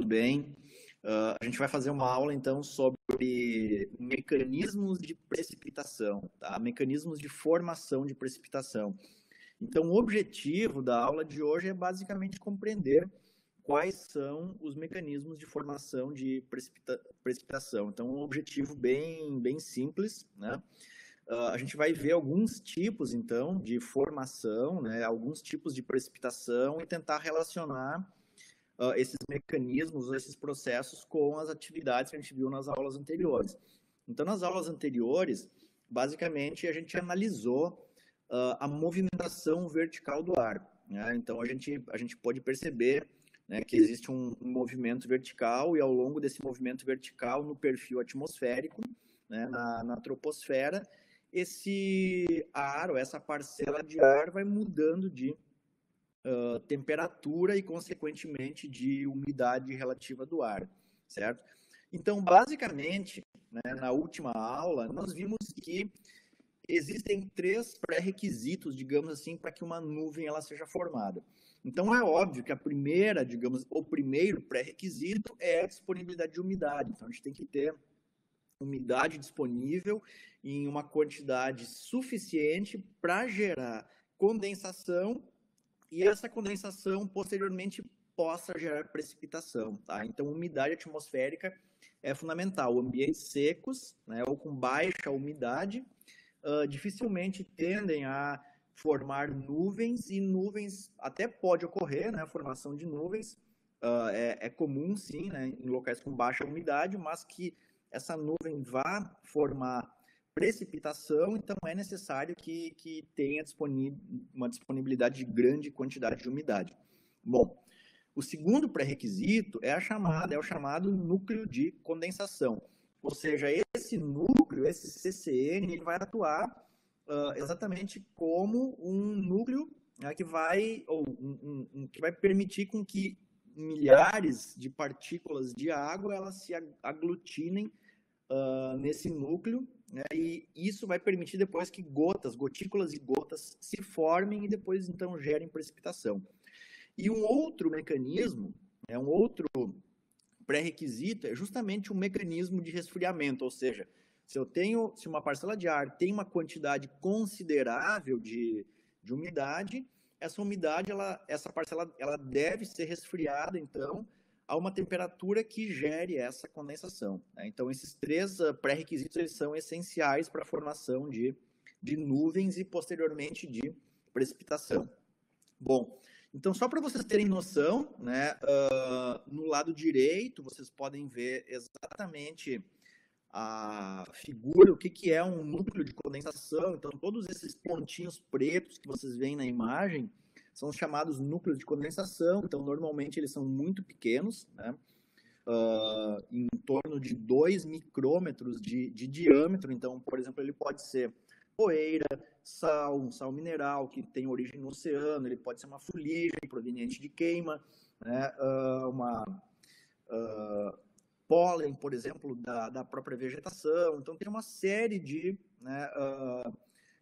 tudo bem? A gente vai fazer uma aula, então, sobre mecanismos de precipitação, tá? Mecanismos de formação de precipitação. Então, o objetivo da aula de hoje é basicamente compreender quais são os mecanismos de formação de precipitação. Então, um objetivo bem simples, né? A gente vai ver alguns tipos, então, de formação, né? Alguns tipos de precipitação e tentar relacionar esses mecanismos, esses processos com as atividades que a gente viu nas aulas anteriores. Então, nas aulas anteriores, basicamente, a gente analisou a movimentação vertical do ar, né? Então, a gente pode perceber, né, que existe um movimento vertical e ao longo desse movimento vertical no perfil atmosférico, né, na troposfera, esse ar, ou essa parcela de ar vai mudando de temperatura e, consequentemente, de umidade relativa do ar, certo? Então, basicamente, né, na última aula, nós vimos que existem 3 pré-requisitos, digamos assim, para que uma nuvem ela seja formada. Então, é óbvio que o primeiro pré-requisito é a disponibilidade de umidade. Então, a gente tem que ter umidade disponível em uma quantidade suficiente para gerar condensação e essa condensação posteriormente possa gerar precipitação, tá? Então, umidade atmosférica é fundamental. Ambientes secos, né, ou com baixa umidade, dificilmente tendem a formar nuvens, e nuvens até pode ocorrer, né, a formação de nuvens, é comum sim, né, em locais com baixa umidade, mas que essa nuvem vá formar precipitação, então é necessário que tenha uma disponibilidade de grande quantidade de umidade. Bom, o segundo pré-requisito é o chamado núcleo de condensação. Ou seja, esse núcleo, esse CCN, ele vai atuar exatamente como um núcleo, né, que vai permitir com que milhares de partículas de água elas se aglutinem nesse núcleo, né, e isso vai permitir depois que gotículas e gotas se formem e depois então gerem precipitação. E um outro mecanismo, um outro pré-requisito é justamente um mecanismo de resfriamento, ou seja, se uma parcela de ar tem uma quantidade considerável de umidade, essa parcela ela deve ser resfriada, então, a uma temperatura que gere essa condensação, né? Então, esses 3 pré-requisitos eles são essenciais para a formação de nuvens e, posteriormente, de precipitação. Bom, então, só para vocês terem noção, né, no lado direito, vocês podem ver exatamente a figura, o que é um núcleo de condensação. Então, todos esses pontinhos pretos que vocês veem na imagem são os chamados núcleos de condensação. Então, normalmente, eles são muito pequenos, né, em torno de 2 micrômetros de diâmetro. Então, por exemplo, ele pode ser poeira, um sal mineral que tem origem no oceano, ele pode ser uma fuligem proveniente de queima, né, pólen, por exemplo, da própria vegetação. Então, tem uma série de, né,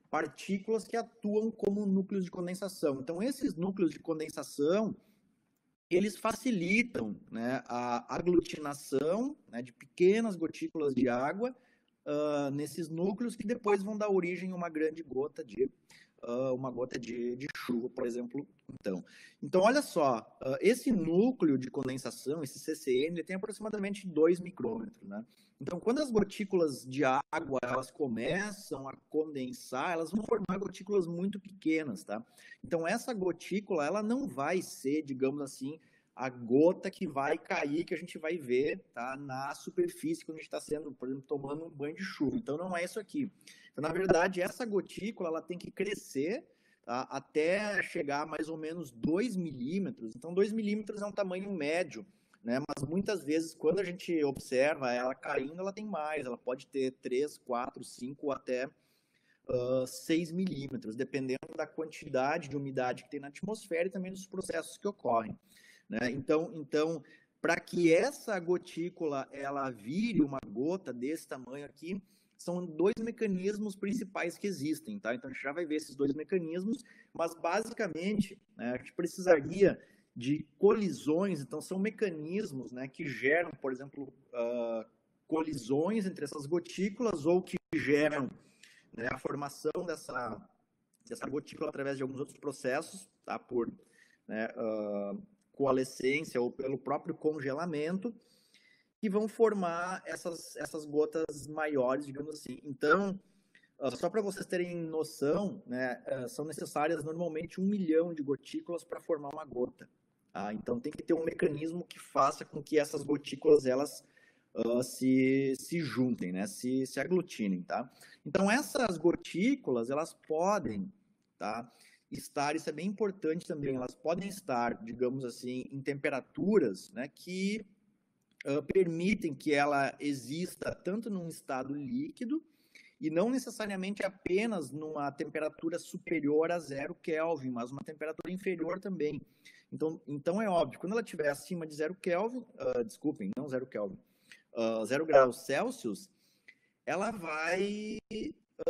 partículas que atuam como núcleos de condensação. Então, esses núcleos de condensação, eles facilitam, né, a aglutinação, né, de pequenas gotículas de água nesses núcleos que depois vão dar origem a uma grande gota de chuva, por exemplo. Então olha só, esse núcleo de condensação, esse CCN, ele tem aproximadamente 2 micrômetros, né? Então, quando as gotículas de água elas começam a condensar, elas vão formar gotículas muito pequenas, tá? Então, essa gotícula, ela não vai ser, digamos assim, a gota que vai cair, que a gente vai ver, tá, na superfície quando a gente está sendo, por exemplo, tomando um banho de chuva. Então, não é isso aqui. Então, na verdade, essa gotícula ela tem que crescer, tá, até chegar a mais ou menos 2 milímetros. Então, 2 milímetros é um tamanho médio, né? Mas muitas vezes, quando a gente observa ela caindo, ela tem mais. Ela pode ter 3, 4, 5 até 6 milímetros, dependendo da quantidade de umidade que tem na atmosfera e também dos processos que ocorrem, né? Então, para que essa gotícula ela vire uma gota desse tamanho aqui, são 2 mecanismos principais que existem, tá? Então, a gente já vai ver esses 2 mecanismos, mas basicamente, né, a gente precisaria de colisões. Então, são mecanismos, né, que geram, por exemplo, colisões entre essas gotículas ou que geram, né, a formação dessa gotícula através de alguns outros processos, tá, por, né, coalescência ou pelo próprio congelamento, que vão formar essas gotas maiores, digamos assim. Então, só para vocês terem noção, né, são necessárias normalmente 1 milhão de gotículas para formar uma gota. Tá? Então, tem que ter um mecanismo que faça com que essas gotículas elas se juntem, né, se aglutinem. Tá? Então, essas gotículas elas podem, tá, estar, isso é bem importante também, elas podem estar, digamos assim, em temperaturas, né, que permitem que ela exista tanto num estado líquido e não necessariamente apenas numa temperatura superior a 0 Kelvin, mas uma temperatura inferior também. Então é óbvio, quando ela estiver acima de 0 Kelvin, desculpem, não 0 Kelvin, 0 graus Celsius, ela vai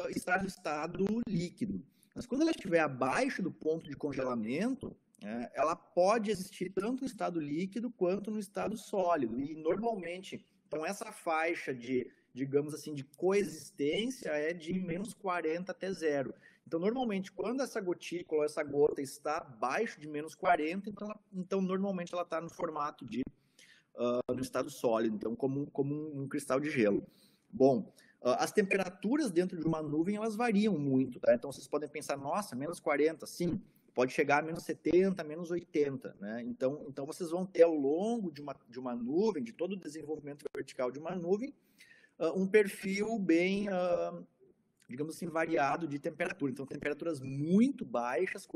estar no estado líquido. Mas quando ela estiver abaixo do ponto de congelamento, ela pode existir tanto no estado líquido quanto no estado sólido. E normalmente, então essa faixa de, digamos assim, de coexistência é de menos 40 até 0. Então, normalmente, quando essa gotícula, essa gota está abaixo de menos 40, então normalmente ela está no formato de no estado sólido, então como um cristal de gelo. Bom, as temperaturas dentro de uma nuvem, elas variam muito, tá? Então, vocês podem pensar, nossa, menos 40, sim, pode chegar a menos 70, menos 80, né? Então vocês vão ter ao longo de uma nuvem, de todo o desenvolvimento vertical de uma nuvem, um perfil bem, digamos assim, variado de temperatura. Então, temperaturas muito baixas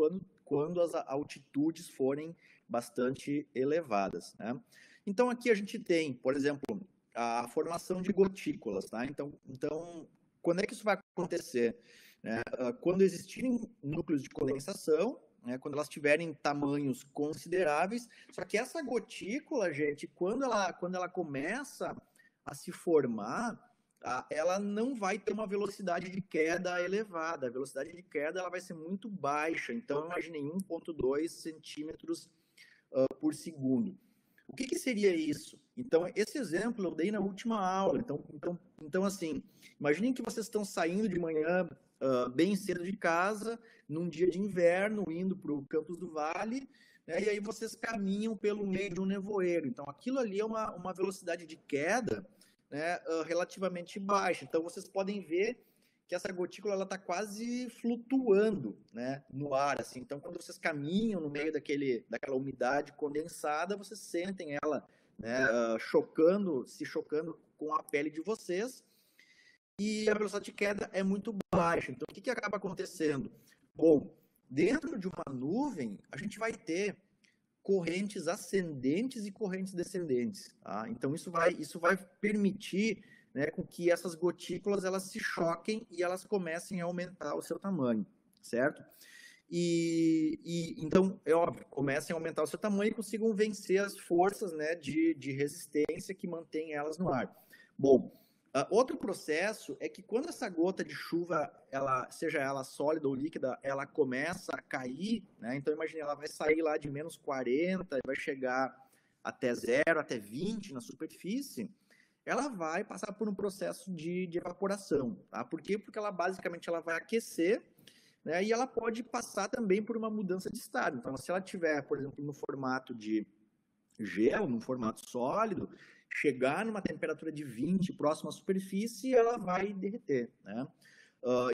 quando as altitudes forem bastante elevadas, né? Então, aqui a gente tem, por exemplo, a formação de gotículas, tá? Então quando é que isso vai acontecer? Quando existirem núcleos de condensação, né, quando elas tiverem tamanhos consideráveis, só que essa gotícula, gente, quando ela começa a se formar, ela não vai ter uma velocidade de queda elevada. A velocidade de queda ela vai ser muito baixa. Então, imaginem 1,2 centímetros por segundo. O que seria isso? Então, esse exemplo eu dei na última aula. Então assim, imaginem que vocês estão saindo de manhã bem cedo de casa, num dia de inverno, indo para o Campos do Vale, né, e aí vocês caminham pelo meio de um nevoeiro. Então, aquilo ali é uma velocidade de queda, né, relativamente baixa. Então, vocês podem ver que essa gotícula está quase flutuando, né, no ar. Assim. Então, quando vocês caminham no meio daquela umidade condensada, vocês sentem ela, né, se chocando com a pele de vocês, e a velocidade de queda é muito baixa. Então, o que acaba acontecendo? Bom, dentro de uma nuvem, a gente vai ter correntes ascendentes e correntes descendentes. Tá? Então, isso vai permitir, né, com que essas gotículas elas se choquem e elas comecem a aumentar o seu tamanho, certo? Então, é óbvio, comecem a aumentar o seu tamanho e consigam vencer as forças, né, de resistência que mantêm elas no ar. Bom, outro processo é que quando essa gota de chuva, seja ela sólida ou líquida, ela começa a cair, né? Então, imagine, ela vai sair lá de menos 40, vai chegar até 0, até 20 na superfície, ela vai passar por um processo de evaporação. Tá? Por quê? Porque ela basicamente ela vai aquecer, né? E ela pode passar também por uma mudança de estado. Então, se ela tiver, por exemplo, no formato de gelo, num formato sólido, chegar numa temperatura de 20 próximo à superfície, ela vai derreter, né?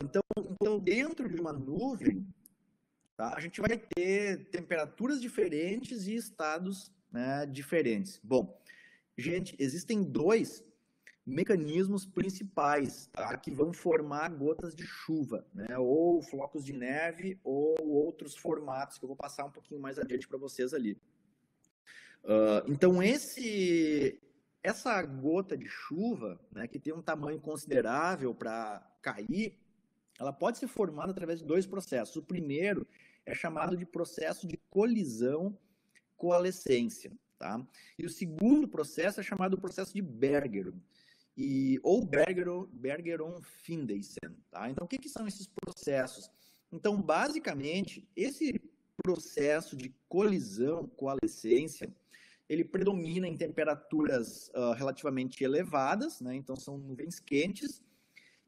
Então, dentro de uma nuvem, tá, a gente vai ter temperaturas diferentes e estados, né, diferentes. Bom, gente, existem 2 mecanismos principais, tá, que vão formar gotas de chuva, né, ou flocos de neve, ou outros formatos que eu vou passar um pouquinho mais adiante para vocês ali. Então, essa gota de chuva, né, que tem um tamanho considerável para cair, ela pode ser formada através de 2 processos. O primeiro é chamado de processo de colisão-coalescência. Tá? E o segundo processo é chamado processo de Bergeron, ou Bergeron-Findeisen. Tá? Então, o que são esses processos? Então, basicamente, esse processo de colisão, coalescência, ele predomina em temperaturas relativamente elevadas, né? Então são nuvens quentes,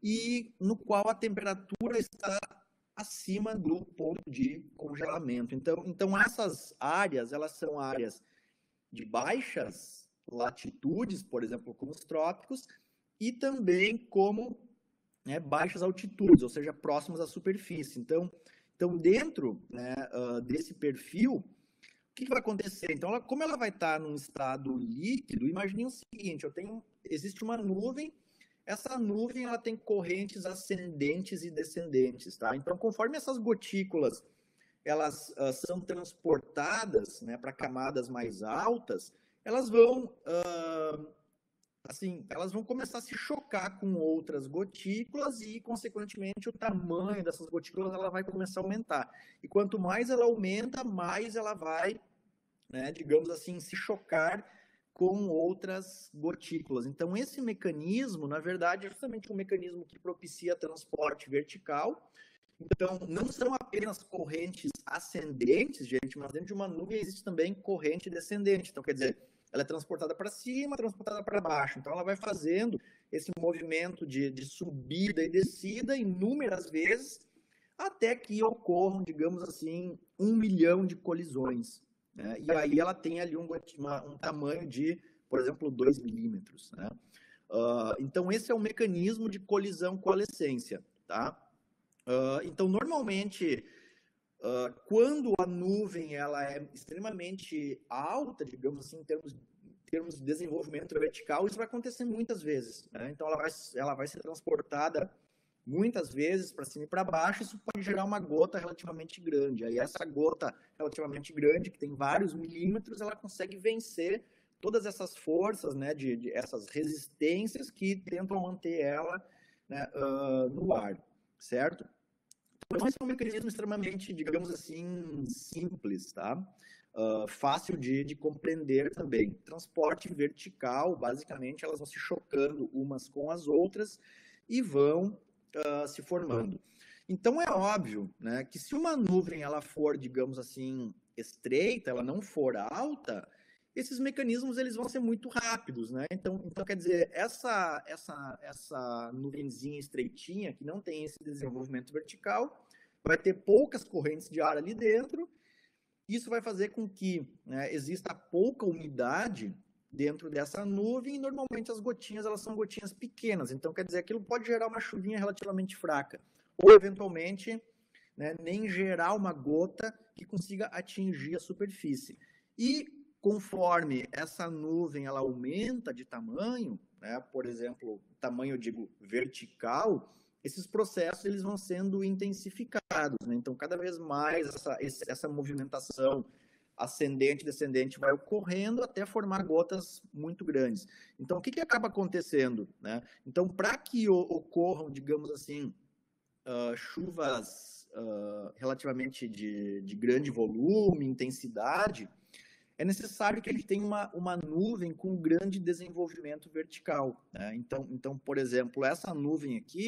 e no qual a temperatura está acima do ponto de congelamento. Então essas áreas, elas são áreas de baixas latitudes, por exemplo, como os trópicos, e também como, né, baixas altitudes, ou seja, próximas à superfície. Então dentro, né, desse perfil, o que vai acontecer? Então, como ela vai estar num estado líquido, imagine o seguinte, existe uma nuvem, essa nuvem ela tem correntes ascendentes e descendentes, tá? Então, conforme essas gotículas elas são transportadas, né, para camadas mais altas, elas vão elas vão começar a se chocar com outras gotículas e, consequentemente, o tamanho dessas gotículas ela vai começar a aumentar. E quanto mais ela aumenta, mais ela vai, né, digamos assim, se chocar com outras gotículas. Então, esse mecanismo, na verdade, é justamente um mecanismo que propicia transporte vertical. Então, não são apenas correntes ascendentes, gente, mas dentro de uma nuvem existe também corrente descendente. Então, quer dizer, ela é transportada para cima, transportada para baixo. Então, ela vai fazendo esse movimento de subida e descida inúmeras vezes, até que ocorram, digamos assim, 1 milhão de colisões, né? E aí ela tem ali um tamanho de, por exemplo, 2 milímetros, né? Então, esse é o mecanismo de colisão-coalescência, tá? Então, normalmente, quando a nuvem ela é extremamente alta, digamos assim, em termos de desenvolvimento vertical, isso vai acontecer muitas vezes, né? Então, ela vai ser transportada muitas vezes para cima e para baixo, isso pode gerar uma gota relativamente grande. Aí essa gota relativamente grande, que tem vários milímetros, ela consegue vencer todas essas forças, né, essas resistências que tentam manter ela, né, no ar, certo? Então, esse é um mecanismo extremamente, digamos assim, simples, tá? Fácil de compreender também. Transporte vertical, basicamente, elas vão se chocando umas com as outras e vão se formando. Então, é óbvio, né, que se uma nuvem ela for, digamos assim, estreita, ela não for alta, esses mecanismos eles vão ser muito rápidos, né? Então quer dizer, essa nuvenzinha estreitinha, que não tem esse desenvolvimento vertical, vai ter poucas correntes de ar ali dentro. Isso vai fazer com que, né, exista pouca umidade dentro dessa nuvem, e normalmente as gotinhas elas são gotinhas pequenas. Então, quer dizer, aquilo pode gerar uma chuvinha relativamente fraca. Ou, eventualmente, né, nem gerar uma gota que consiga atingir a superfície. E, conforme essa nuvem ela aumenta de tamanho, né, por exemplo, tamanho, eu digo, vertical, esses processos eles vão sendo intensificados, né? Então, cada vez mais essa movimentação ascendente e descendente vai ocorrendo até formar gotas muito grandes. Então, o que acaba acontecendo, né? Então, para que ocorram, digamos assim, chuvas relativamente de grande volume, intensidade, é necessário que ele tenha uma nuvem com grande desenvolvimento vertical, né? Então, por exemplo, essa nuvem aqui,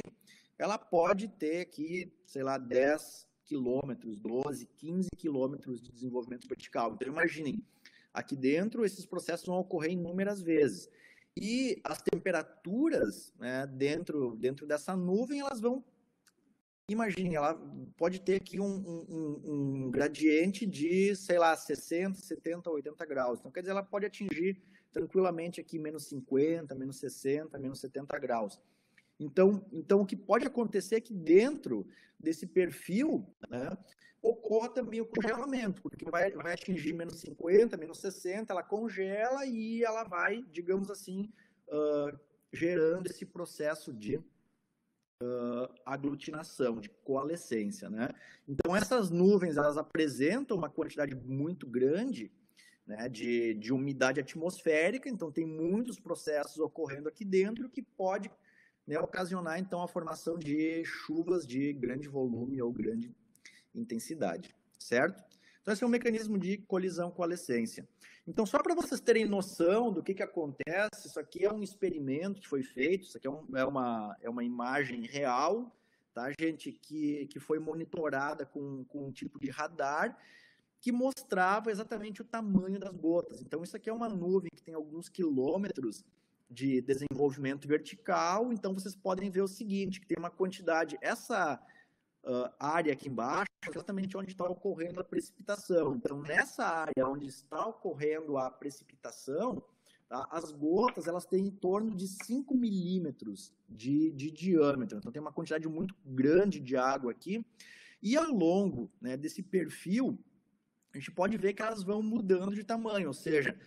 ela pode ter aqui, sei lá, 10 quilômetros, 12, 15 quilômetros de desenvolvimento vertical. Então, imaginem, aqui dentro esses processos vão ocorrer inúmeras vezes. E as temperaturas, né, dentro dessa nuvem, elas vão, imagine, ela pode ter aqui um gradiente de, sei lá, 60, 70, 80 graus. Então, quer dizer, ela pode atingir tranquilamente aqui menos 50, menos 60, menos 70 graus. Então, o que pode acontecer é que dentro desse perfil, né, ocorra também o congelamento, porque vai atingir menos 50, menos 60, ela congela e ela vai, digamos assim, gerando esse processo de aglutinação, de coalescência, né? Então, essas nuvens, elas apresentam uma quantidade muito grande, né, de umidade atmosférica, então tem muitos processos ocorrendo aqui dentro que pode, né, ocasionar, então, a formação de chuvas de grande volume ou grande intensidade, certo? Então, esse é um mecanismo de colisão-coalescência. Então, só para vocês terem noção do que acontece, isso aqui é um experimento que foi feito, isso aqui é uma imagem real, tá, gente, que foi monitorada com um tipo de radar, que mostrava exatamente o tamanho das gotas. Então, isso aqui é uma nuvem que tem alguns quilômetros de desenvolvimento vertical, então vocês podem ver o seguinte, que tem uma quantidade, essa área aqui embaixo é exatamente onde está ocorrendo a precipitação. Então, nessa área onde está ocorrendo a precipitação, tá, as gotas elas têm em torno de 5 milímetros de diâmetro. Então, tem uma quantidade muito grande de água aqui. E ao longo, né, desse perfil, a gente pode ver que elas vão mudando de tamanho, ou seja,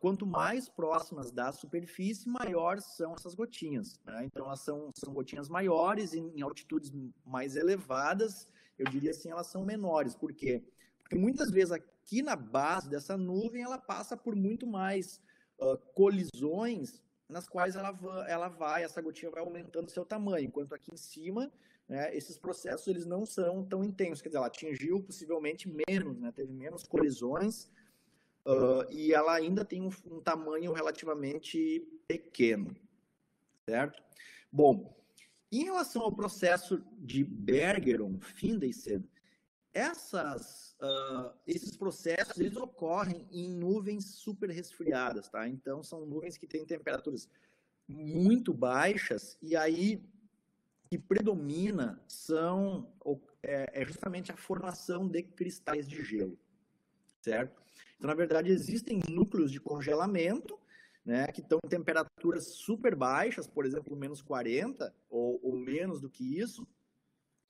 quanto mais próximas da superfície, maiores são essas gotinhas, né? Então, elas são gotinhas maiores, em altitudes mais elevadas, eu diria assim, elas são menores. Por quê? Porque muitas vezes aqui na base dessa nuvem, ela passa por muito mais colisões, nas quais essa gotinha vai aumentando seu tamanho, enquanto aqui em cima, né, esses processos eles não são tão intensos, quer dizer, ela atingiu possivelmente menos, né, teve menos colisões, e ela ainda tem um tamanho relativamente pequeno, certo? Bom, em relação ao processo de Bergeron-Finlayson, esses processos eles ocorrem em nuvens super resfriadas, tá? Então, são nuvens que têm temperaturas muito baixas, e aí que predomina é justamente a formação de cristais de gelo, certo? Então, na verdade, existem núcleos de congelamento, né, que estão em temperaturas super baixas, por exemplo, menos 40 ou menos do que isso,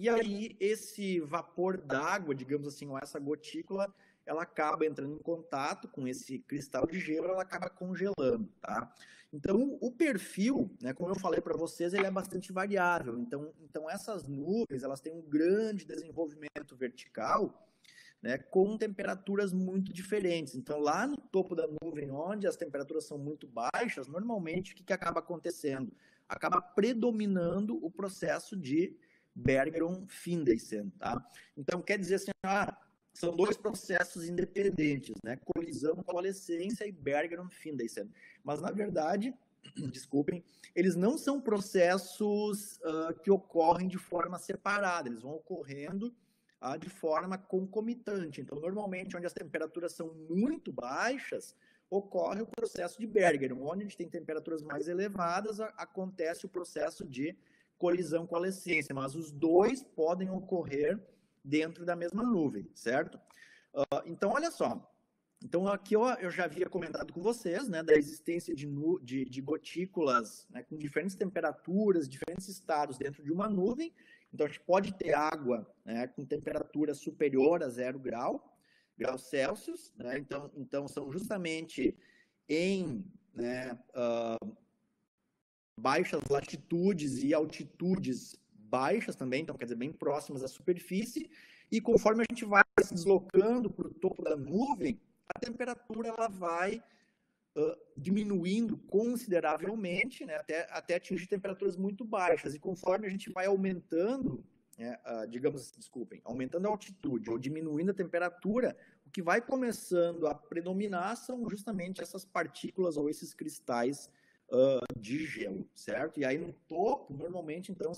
e aí esse vapor d'água, digamos assim, ou essa gotícula, ela acaba entrando em contato com esse cristal de gelo, ela acaba congelando, tá? Então, o perfil, né, como eu falei para vocês, ele é bastante variável. Então, essas nuvens, elas têm um grande desenvolvimento vertical, né, com temperaturas muito diferentes. Então, lá no topo da nuvem, onde as temperaturas são muito baixas, normalmente o que acaba acontecendo? Acaba predominando o processo de Bergeron-Finlayson, tá? Então, quer dizer assim, são dois processos independentes, né? Colisão, coalescência e Bergeron-Finlayson. Mas, na verdade, desculpem, eles não são processos que ocorrem de forma separada, eles vão ocorrendo de forma concomitante. Então, normalmente, onde as temperaturas são muito baixas, ocorre o processo de Bergeron. Onde a gente tem temperaturas mais elevadas, acontece o processo de colisão-coalescência, mas os dois podem ocorrer dentro da mesma nuvem, certo? Então, olha só. Então, aqui eu já havia comentado com vocês, né, da existência de gotículas, né, com diferentes temperaturas, diferentes estados dentro de uma nuvem. Então, a gente pode ter água, né, com temperatura superior a 0 graus Celsius, né? Então, são justamente em, né, baixas latitudes e altitudes baixas também, então, quer dizer, bem próximas à superfície, e conforme a gente vai se deslocando para o topo da nuvem, a temperatura ela vai diminuindo consideravelmente, né, até atingir temperaturas muito baixas, e conforme a gente vai aumentando, aumentando a altitude ou diminuindo a temperatura, o que vai começando a predominar são justamente essas partículas ou esses cristais de gelo, certo? E aí no topo, normalmente, então,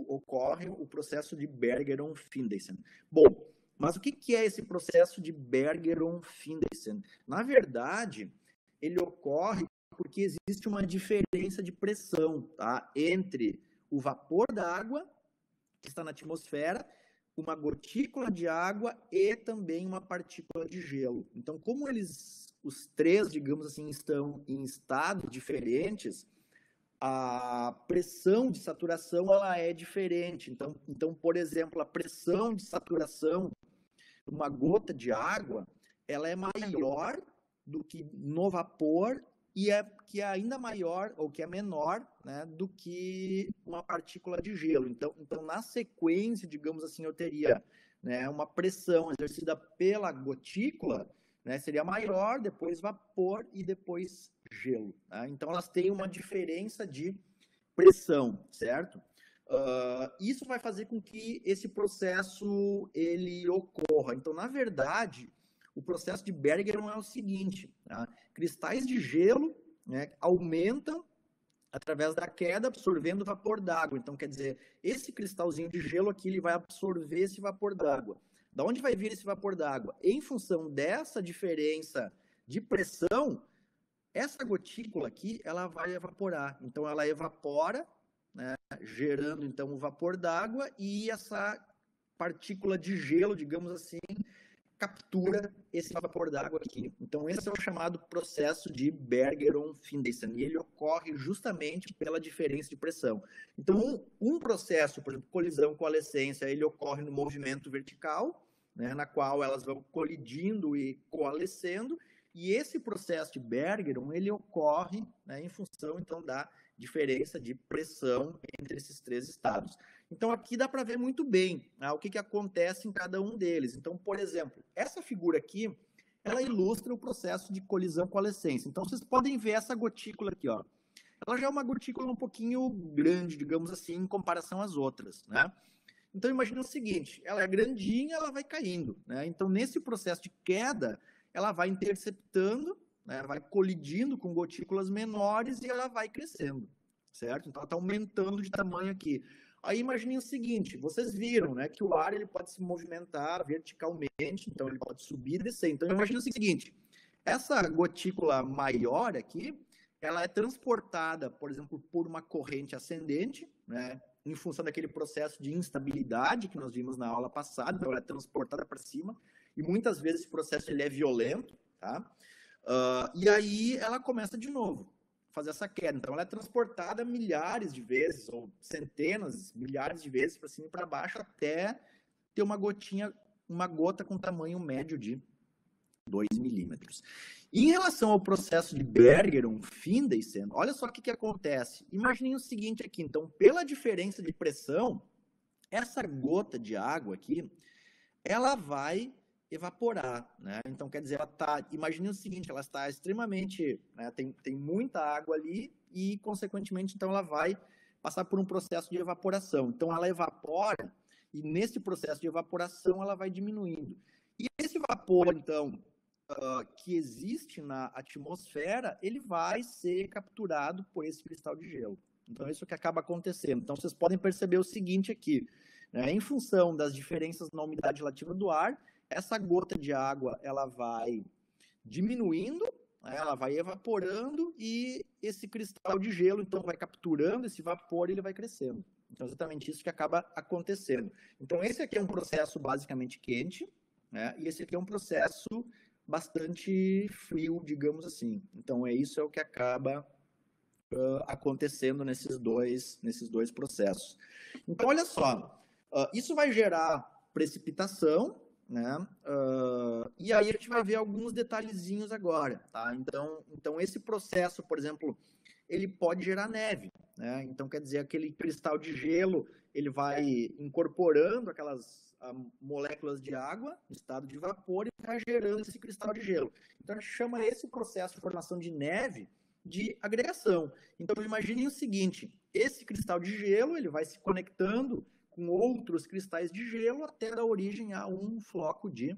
ocorre o processo de Bergeron-Finlayson. Bom, mas o que é esse processo de Bergeron-Finlayson? Na verdade, ele ocorre porque existe uma diferença de pressão, tá, entre o vapor d'água que está na atmosfera, uma gotícula de água e também uma partícula de gelo. Então, como os três, digamos assim, estão em estados diferentes, a pressão de saturação ela é diferente. Então, por exemplo, a pressão de saturação de uma gota de água, ela é maior do que no vapor que é ainda maior ou que é menor, né, do que uma partícula de gelo. Então, na sequência, digamos assim, eu teria, né, uma pressão exercida pela gotícula, né, seria maior, depois vapor e depois gelo, né? Então, elas têm uma diferença de pressão, certo? Isso vai fazer com que esse processo ele ocorra. Então, na verdade, o processo de Bergeron é o seguinte, tá? Cristais de gelo, né, aumentam através da queda, absorvendo vapor d'água. Então, quer dizer, esse cristalzinho de gelo aqui, ele vai absorver esse vapor d'água. Da onde vai vir esse vapor d'água? Em função dessa diferença de pressão, essa gotícula aqui, ela vai evaporar. Então, ela evapora, né, gerando, então, o vapor d'água e essa partícula de gelo, digamos assim, captura esse vapor d'água aqui. Então, esse é o chamado processo de Bergeron-Finlayson, e ele ocorre justamente pela diferença de pressão. Então, um processo, por exemplo, colisão coalescência, ele ocorre no movimento vertical, né, na qual elas vão colidindo e coalescendo, e esse processo de Bergeron, ele ocorre, né, em função, então, da diferença de pressão entre esses três estados. Então, aqui dá para ver muito bem, né, o que acontece em cada um deles. Então, por exemplo, essa figura aqui, ela ilustra o processo de colisão-coalescência. Então, vocês podem ver essa gotícula aqui, ó. Ela já é uma gotícula um pouquinho grande, digamos assim, em comparação às outras, né? Então, imagina o seguinte, ela é grandinha, ela vai caindo, né? Então, nesse processo de queda, ela vai interceptando, né, vai colidindo com gotículas menores e ela vai crescendo, certo? Então, ela está aumentando de tamanho aqui. Aí, imagine o seguinte, vocês viram, né, que o ar ele pode se movimentar verticalmente, então ele pode subir e descer. Então, imagine o seguinte, essa gotícula maior aqui, ela é transportada, por exemplo, por uma corrente ascendente, né, em função daquele processo de instabilidade que nós vimos na aula passada, então ela é transportada para cima, e muitas vezes esse processo ele é violento, tá? E aí ela começa de novo, fazer essa queda. Então ela é transportada milhares de vezes, ou centenas, milhares de vezes para cima e para baixo, até ter uma gota com tamanho médio de 2 milímetros. Em relação ao processo de Bergeron-Finlayson, olha só o que acontece. Imaginem o seguinte aqui, então, pela diferença de pressão, essa gota de água aqui, ela vai evaporar, né? Então, quer dizer, imagine o seguinte, ela está extremamente, né, tem muita água ali e, consequentemente, então ela vai passar por um processo de evaporação. Então, ela evapora e, nesse processo de evaporação, ela vai diminuindo. E esse vapor, então, que existe na atmosfera, ele vai ser capturado por esse cristal de gelo. Então, isso que acaba acontecendo. Então, vocês podem perceber o seguinte aqui, né? Em função das diferenças na umidade relativa do ar, essa gota de água ela vai diminuindo, né? Ela vai evaporando e esse cristal de gelo, então, vai capturando esse vapor e ele vai crescendo. Então, exatamente isso que acaba acontecendo. Então, esse aqui é um processo basicamente quente, né? E esse aqui é um processo bastante frio, digamos assim. Então, isso é o que acaba acontecendo nesses dois processos. Então, olha só, isso vai gerar precipitação, né? E aí a gente vai ver alguns detalhezinhos agora, tá? Então, esse processo, por exemplo, ele pode gerar neve, né? Então, quer dizer, aquele cristal de gelo, ele vai incorporando aquelas moléculas de água, em estado de vapor, e vai gerando esse cristal de gelo. Então, a gente chama esse processo de formação de neve de agregação. Então, imagine o seguinte, esse cristal de gelo, ele vai se conectando com outros cristais de gelo até dar origem a um floco de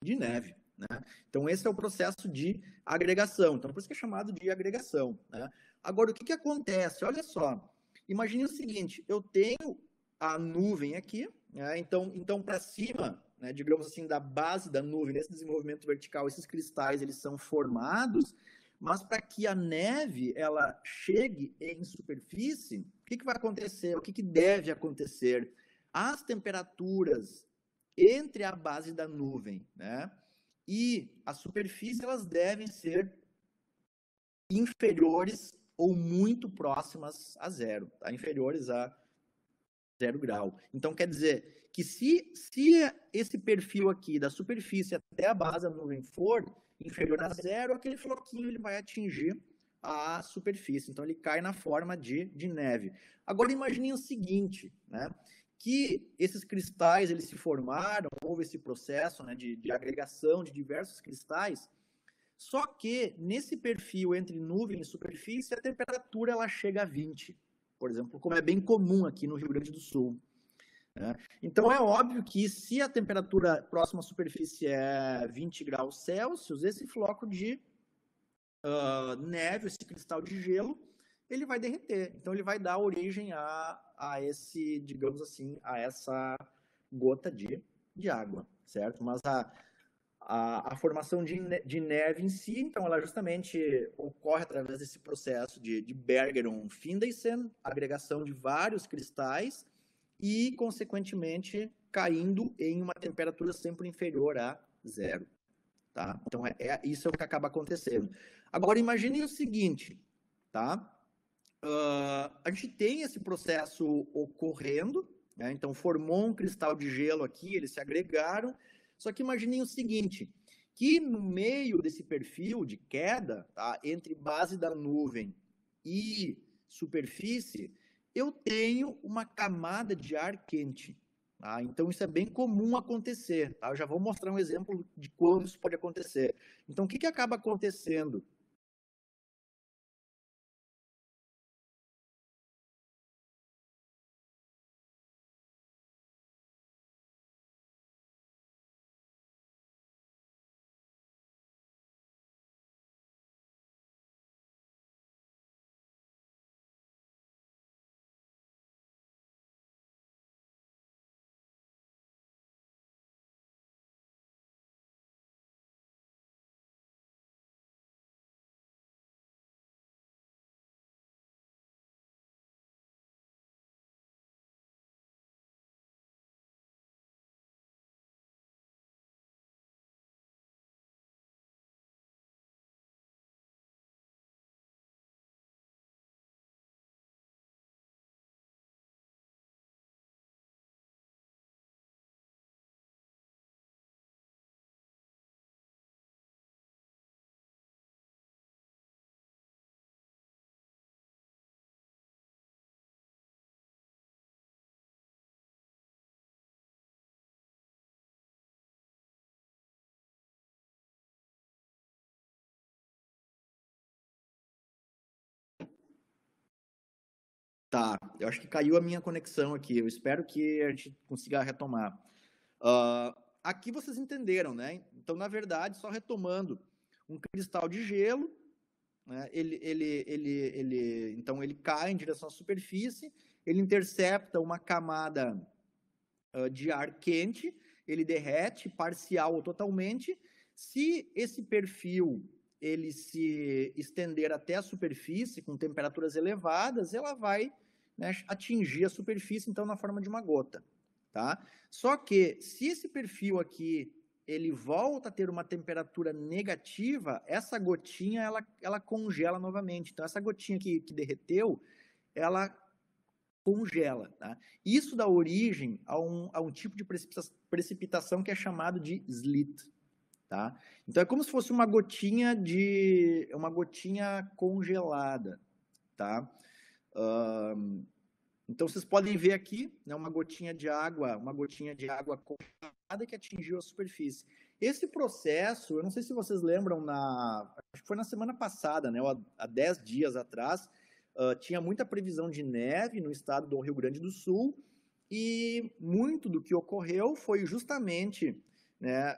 neve, né? Então, esse é o processo de agregação. Então, por isso que é chamado de agregação, né? Agora, o que acontece? Olha só, imagine o seguinte, eu tenho a nuvem aqui, né? Então para cima, né, digamos assim, da base da nuvem, nesse desenvolvimento vertical, esses cristais eles são formados, mas para que a neve ela chegue em superfície, o que vai acontecer? O que deve acontecer? As temperaturas entre a base da nuvem, né, e a superfície, elas devem ser inferiores ou muito próximas a zero, tá? Inferiores a 0 grau. Então, quer dizer que se esse perfil aqui da superfície até a base da nuvem for inferior a zero, aquele floquinho ele vai atingir a superfície. Então, ele cai na forma de neve. Agora, imagine o seguinte, né? Que esses cristais eles se formaram, houve esse processo, né, de agregação de diversos cristais, só que nesse perfil entre nuvem e superfície, a temperatura ela chega a 20, por exemplo, como é bem comum aqui no Rio Grande do Sul, né? Então, é óbvio que se a temperatura próxima à superfície é 20 graus Celsius, esse floco de neve, esse cristal de gelo, ele vai derreter. Então, ele vai dar origem a esse, digamos assim, a essa gota de de água, certo? Mas a formação de neve em si, então, ela justamente ocorre através desse processo de Bergeron-Finlayson, agregação de vários cristais e, consequentemente, caindo em uma temperatura sempre inferior a zero. Tá? Então, isso é o que acaba acontecendo. Agora, imagine o seguinte, tá? A gente tem esse processo ocorrendo, né? Então, formou um cristal de gelo aqui, eles se agregaram, só que imaginem o seguinte, que no meio desse perfil de queda, tá? Entre base da nuvem e superfície, eu tenho uma camada de ar quente. Tá? Então, isso é bem comum acontecer. Tá? Eu já vou mostrar um exemplo de quando isso pode acontecer. Então, o que acaba acontecendo? Tá, eu acho que caiu a minha conexão aqui. Eu espero que a gente consiga retomar. Aqui vocês entenderam, né? Então, na verdade, só retomando, um cristal de gelo, né? Então ele cai em direção à superfície, ele intercepta uma camada de ar quente, ele derrete parcial ou totalmente. Se esse perfil ele se estender até a superfície com temperaturas elevadas, ela vai, né, atingir a superfície, então, na forma de uma gota. Tá? Só que, se esse perfil aqui ele volta a ter uma temperatura negativa, essa gotinha ela congela novamente. Então, essa gotinha que derreteu, ela congela. Tá? Isso dá origem a um tipo de precipitação que é chamado de slit. Tá? Então é como se fosse uma gotinha congelada. Tá? Então vocês podem ver aqui, né, uma gotinha de água congelada que atingiu a superfície. Esse processo, eu não sei se vocês lembram, acho que foi na semana passada, né, há 10 dias atrás, tinha muita previsão de neve no estado do Rio Grande do Sul, e muito do que ocorreu foi justamente, né,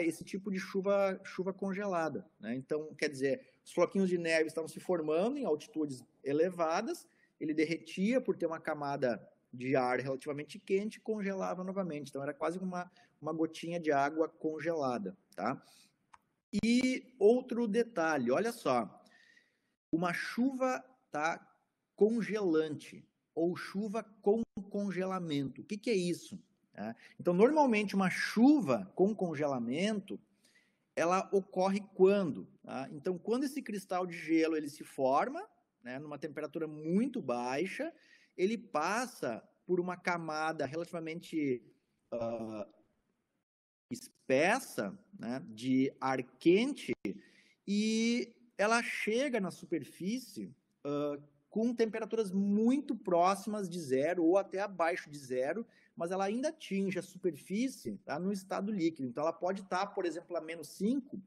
esse tipo de chuva congelada. Né? Então, quer dizer, os floquinhos de neve estavam se formando em altitudes elevadas, ele derretia por ter uma camada de ar relativamente quente e congelava novamente. Então, era quase uma gotinha de água congelada. Tá? E outro detalhe, olha só, uma chuva tá congelante ou chuva com congelamento. O que é isso? Então, normalmente, uma chuva com congelamento, ela ocorre quando? Então, quando esse cristal de gelo ele se forma, né, numa temperatura muito baixa, ele passa por uma camada relativamente espessa, né, de ar quente, e ela chega na superfície com temperaturas muito próximas de zero ou até abaixo de zero, mas ela ainda atinge a superfície, tá, no estado líquido. Então, ela pode estar, por exemplo, a menos 5,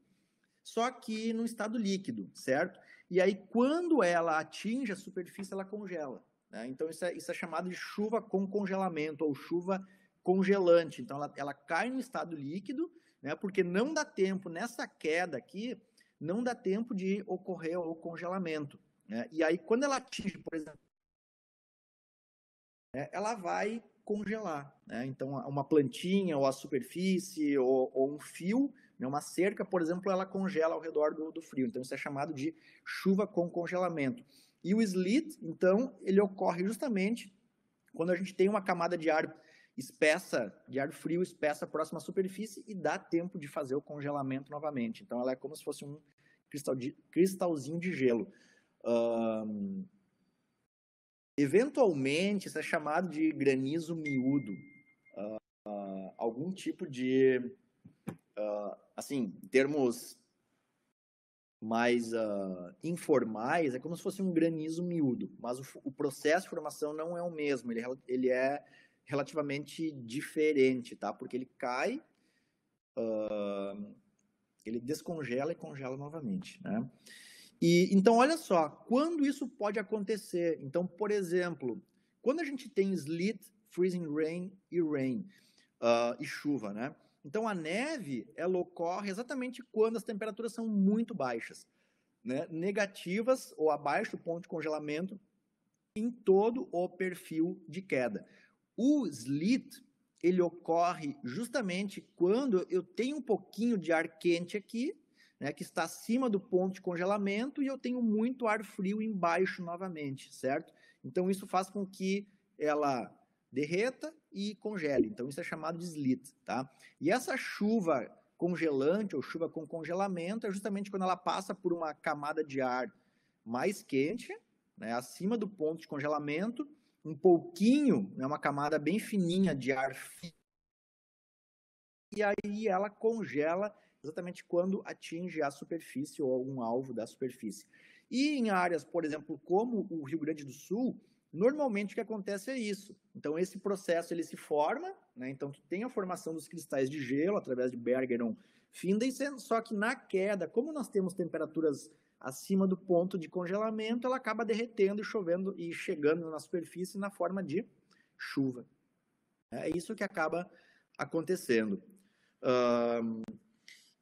só que no estado líquido, certo? E aí, quando ela atinge a superfície, ela congela. Né? Então, isso é chamado de chuva com congelamento ou chuva congelante. Então, ela cai no estado líquido, né? Porque não dá tempo, nessa queda aqui, não dá tempo de ocorrer o congelamento. Né? E aí, quando ela atinge, por exemplo, ela vai congelar, né? Então, uma plantinha, ou a superfície, ou um fio, né? Uma cerca, por exemplo, ela congela ao redor do frio. Então, isso é chamado de chuva com congelamento. E o sleet, então, ele ocorre justamente quando a gente tem uma camada de ar espessa, de ar frio espessa próxima à superfície e dá tempo de fazer o congelamento novamente. Então, ela é como se fosse um cristalzinho de gelo. Eventualmente, isso é chamado de granizo miúdo. Algum tipo de, assim, em termos mais informais, é como se fosse um granizo miúdo, mas o processo de formação não é o mesmo, ele é relativamente diferente, tá? Porque ele cai, ele descongela e congela novamente, né? E, então, olha só, quando isso pode acontecer? Então, por exemplo, quando a gente tem sleet, freezing rain e rain, e chuva, né? Então, a neve, ela ocorre exatamente quando as temperaturas são muito baixas, né? Negativas ou abaixo do ponto de congelamento em todo o perfil de queda. O sleet, ele ocorre justamente quando eu tenho um pouquinho de ar quente aqui, né, que está acima do ponto de congelamento, e eu tenho muito ar frio embaixo novamente, certo? Então, isso faz com que ela derreta e congele. Então, isso é chamado de sleet, tá? E essa chuva congelante, ou chuva com congelamento, é justamente quando ela passa por uma camada de ar mais quente, né, acima do ponto de congelamento, um pouquinho, né, uma camada bem fininha de ar frio, e aí ela congela exatamente quando atinge a superfície ou algum alvo da superfície. E em áreas, por exemplo, como o Rio Grande do Sul, normalmente o que acontece é isso. Então, esse processo ele se forma, né? Então, tu tem a formação dos cristais de gelo através de Bergeron-Finlayson, só que na queda, como nós temos temperaturas acima do ponto de congelamento, ela acaba derretendo e chovendo e chegando na superfície na forma de chuva. É isso que acaba acontecendo.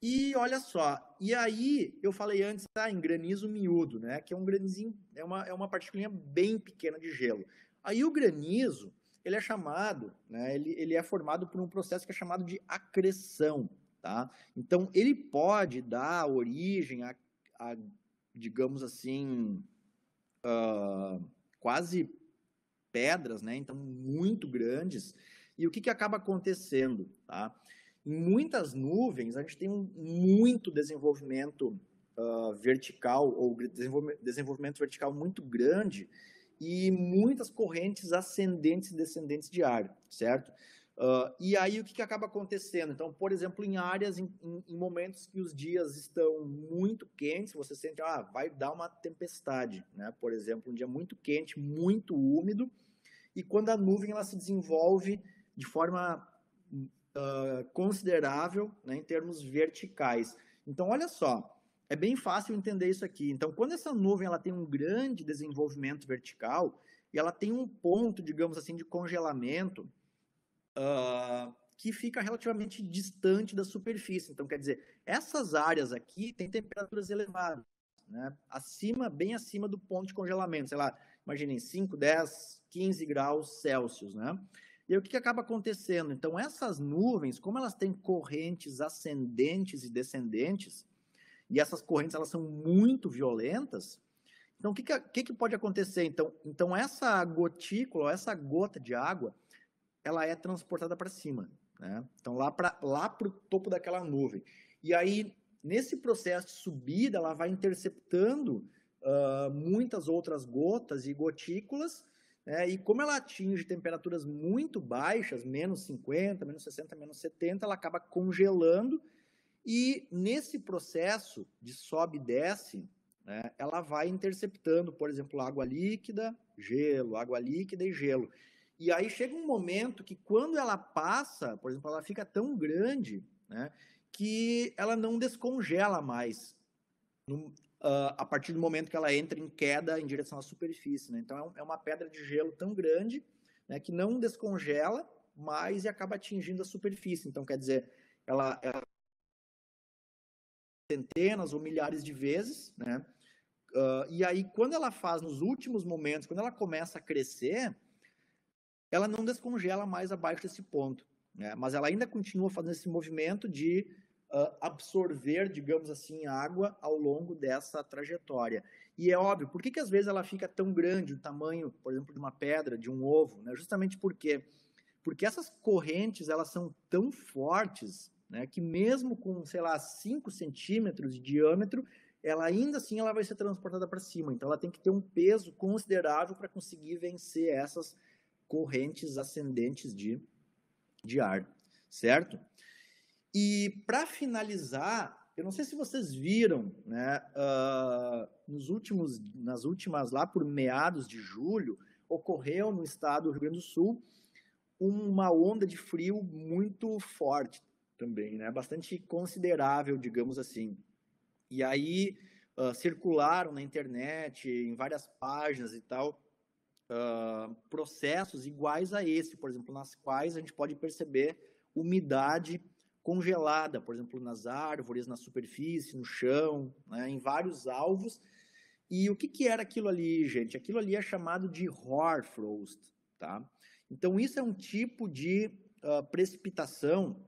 E olha só, e aí eu falei antes, em granizo miúdo, né? Que é um granizinho, é uma particulinha bem pequena de gelo. Aí o granizo, ele é chamado, né? Ele é formado por um processo que é chamado de acreção, tá? Então ele pode dar origem a digamos assim, quase pedras, né? Então muito grandes. E o que acaba acontecendo, tá? Em muitas nuvens, a gente tem muito desenvolvimento vertical, ou desenvolvimento vertical muito grande, e muitas correntes ascendentes e descendentes de ar, certo? E aí, o que acaba acontecendo? Então, por exemplo, em áreas, em momentos que os dias estão muito quentes, você sente, vai dar uma tempestade, né? Por exemplo, um dia muito quente, muito úmido, e quando a nuvem ela se desenvolve de forma considerável, né, em termos verticais. Então, olha só, é bem fácil entender isso aqui. Então, quando essa nuvem ela tem um grande desenvolvimento vertical e ela tem um ponto, digamos assim, de congelamento que fica relativamente distante da superfície. Então, quer dizer, essas áreas aqui têm temperaturas elevadas, né, bem acima do ponto de congelamento. Sei lá, imaginem 5, 10, 15 graus Celsius, né? E aí, o que acaba acontecendo? Então, essas nuvens, como elas têm correntes ascendentes e descendentes, e essas correntes elas são muito violentas, então, o que pode acontecer? Então, essa gotícula, essa gota de água, ela é transportada para cima, né? Então, lá para o topo daquela nuvem. E aí, nesse processo de subida, ela vai interceptando muitas outras gotas e gotículas, e como ela atinge temperaturas muito baixas, menos 50, menos 60, menos 70, ela acaba congelando, e nesse processo de sobe e desce, né, ela vai interceptando, por exemplo, água líquida e gelo. E aí chega um momento que quando ela passa, por exemplo, ela fica tão grande, né, que ela não descongela mais a partir do momento que ela entra em queda em direção à superfície, né? Então é uma pedra de gelo tão grande, né, que não descongela mais e acaba atingindo a superfície. Então, quer dizer, ela centenas ou milhares de vezes, né? E aí, quando ela faz nos últimos momentos, quando ela começa a crescer, ela não descongela mais abaixo desse ponto, né? Mas ela ainda continua fazendo esse movimento de absorver, digamos assim, água ao longo dessa trajetória. E é óbvio, por que às vezes ela fica tão grande, o tamanho, por exemplo, de uma pedra, de um ovo, né? Justamente porque essas correntes, elas são tão fortes, né, que mesmo com, sei lá, 5 centímetros de diâmetro, ela ainda assim ela vai ser transportada para cima. Então, ela tem que ter um peso considerável para conseguir vencer essas correntes ascendentes de ar, certo? E para finalizar, eu não sei se vocês viram, né, nas últimas, lá por meados de julho, ocorreu no estado do Rio Grande do Sul uma onda de frio muito forte também, né, bastante considerável, digamos assim. E aí circularam na internet, em várias páginas e tal, processos iguais a esse, por exemplo, nas quais a gente pode perceber umidade congelada, por exemplo, nas árvores, na superfície, no chão, né, em vários alvos. E o que era aquilo ali, gente? Aquilo ali é chamado de hoarfrost, tá? Então, isso é um tipo de precipitação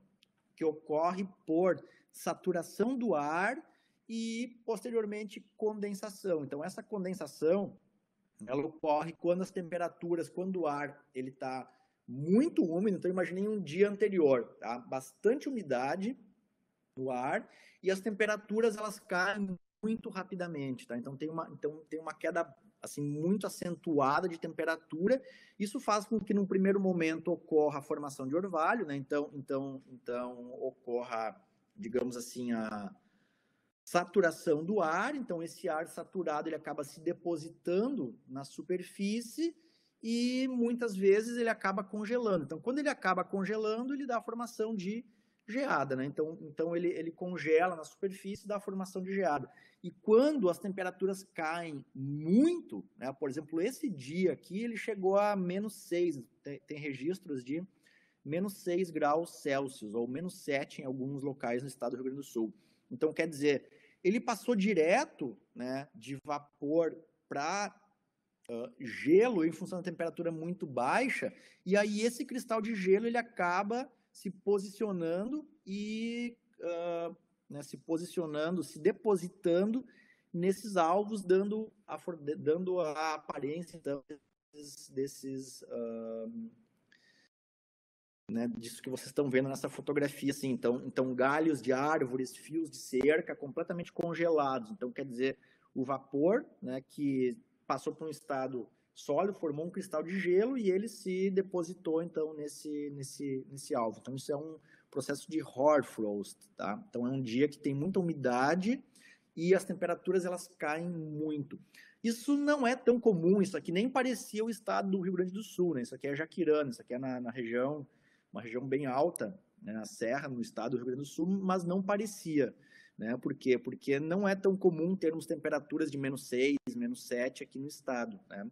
que ocorre por saturação do ar e, posteriormente, condensação. Então, essa condensação, ela ocorre quando as temperaturas, quando o ar ele está muito úmido. Então, imaginei um dia anterior, tá? Bastante umidade no ar e as temperaturas elas caem muito rapidamente, tá? Então tem uma queda assim muito acentuada de temperatura. Isso faz com que no primeiro momento ocorra a formação de orvalho, né? Então ocorra, digamos assim, a saturação do ar. Então esse ar saturado ele acaba se depositando na superfície e muitas vezes ele acaba congelando. Então quando ele acaba congelando, ele dá a formação de geada, né? Então ele congela na superfície e dá a formação de geada. E quando as temperaturas caem muito, né? Por exemplo, esse dia aqui ele chegou a -6, tem registros de -6 graus Celsius, ou -7 em alguns locais no estado do Rio Grande do Sul. Então, quer dizer, ele passou direto, né, de vapor para gelo em função da temperatura muito baixa, e aí esse cristal de gelo ele acaba se posicionando e né, se depositando nesses alvos, dando a aparência então, né, disso que vocês estão vendo nessa fotografia, assim. Então galhos de árvores, fios de cerca completamente congelados. Então, quer dizer, o vapor, né, que passou por um estado sólido, formou um cristal de gelo e ele se depositou, então, nesse alvo. Então, isso é um processo de hoarfrost, tá? Então, é um dia que tem muita umidade e as temperaturas, elas caem muito. Isso não é tão comum, isso aqui nem parecia o estado do Rio Grande do Sul, né? Isso aqui é Jaquirana, isso aqui é na região, uma região bem alta, né, na serra, no estado do Rio Grande do Sul, mas não parecia. Né? Por quê? Porque não é tão comum termos temperaturas de -6, -7 aqui no estado. Né?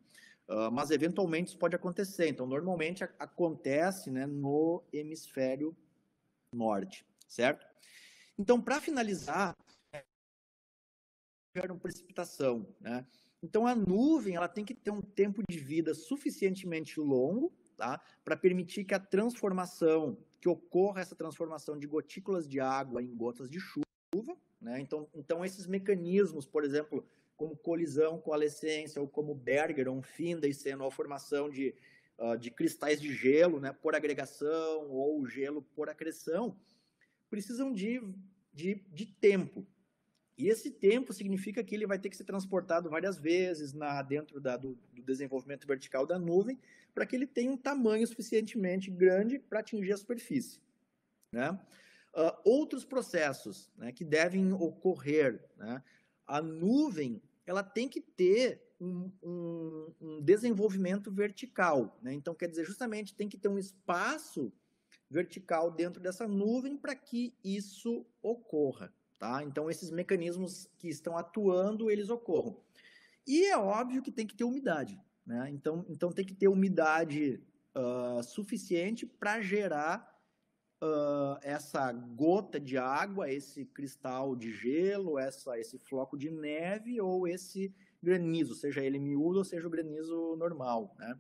Mas eventualmente isso pode acontecer. Então, normalmente acontece, né, no hemisfério norte, certo? Então, para finalizar, geram precipitação, né? Então, a nuvem ela tem que ter um tempo de vida suficientemente longo, tá? Para permitir que a transformação, que ocorra essa transformação de gotículas de água em gotas de chuva, né? Então esses mecanismos, por exemplo, como colisão, coalescência, ou como Bergeron, Findeisen, ou a formação de cristais de gelo, né? Por agregação, ou gelo por acreção, precisam de tempo. E esse tempo significa que ele vai ter que ser transportado várias vezes dentro do desenvolvimento vertical da nuvem, para que ele tenha um tamanho suficientemente grande para atingir a superfície. Né? Outros processos, né, que devem ocorrer, né? A nuvem ela tem que ter um desenvolvimento vertical. Né? Então, quer dizer, justamente tem que ter um espaço vertical dentro dessa nuvem para que isso ocorra. Tá? Então, esses mecanismos que estão atuando, eles ocorram. E é óbvio que tem que ter umidade. Né? Então tem que ter umidade suficiente para gerar essa gota de água, esse cristal de gelo, esse floco de neve ou esse granizo, seja ele miúdo ou seja o granizo normal. Né?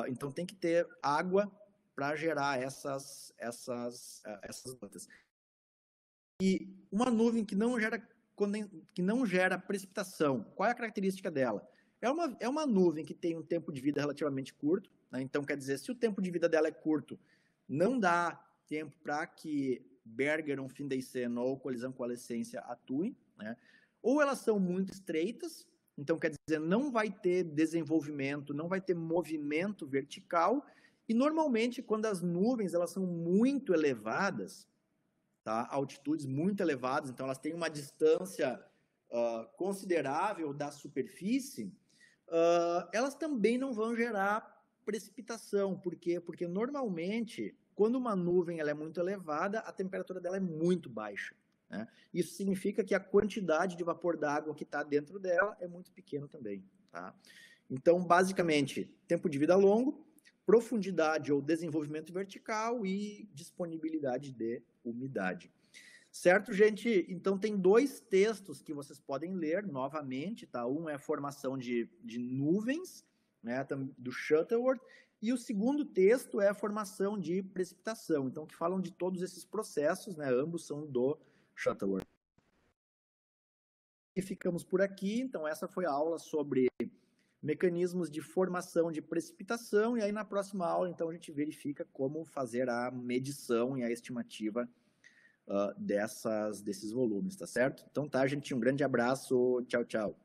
Então tem que ter água para gerar essas gotas. E uma nuvem que não gera precipitação, qual é a característica dela? É uma nuvem que tem um tempo de vida relativamente curto, né? Então quer dizer, se o tempo de vida dela é curto, não dá tempo para que Bergeron, Findeisen ou colisão com a essência atuem, né? Ou elas são muito estreitas, então quer dizer, não vai ter desenvolvimento, não vai ter movimento vertical, e normalmente quando as nuvens elas são muito elevadas, tá? Altitudes muito elevadas, então elas têm uma distância considerável da superfície, elas também não vão gerar precipitação. Por quê? Porque normalmente, quando uma nuvem ela é muito elevada, a temperatura dela é muito baixa, né? Isso significa que a quantidade de vapor d'água que está dentro dela é muito pequena também, tá? Então, basicamente, tempo de vida longo, profundidade ou desenvolvimento vertical e disponibilidade de umidade. Certo, gente? Então, tem 2 textos que vocês podem ler novamente, tá? Um é a formação de nuvens, né, do Shuttleworth, e o segundo texto é a formação de precipitação, então, que falam de todos esses processos, né? Ambos são do Shuttleworth. E ficamos por aqui, então essa foi a aula sobre mecanismos de formação de precipitação, e aí na próxima aula, então, a gente verifica como fazer a medição e a estimativa desses volumes, tá certo? Então tá, gente, um grande abraço, tchau, tchau.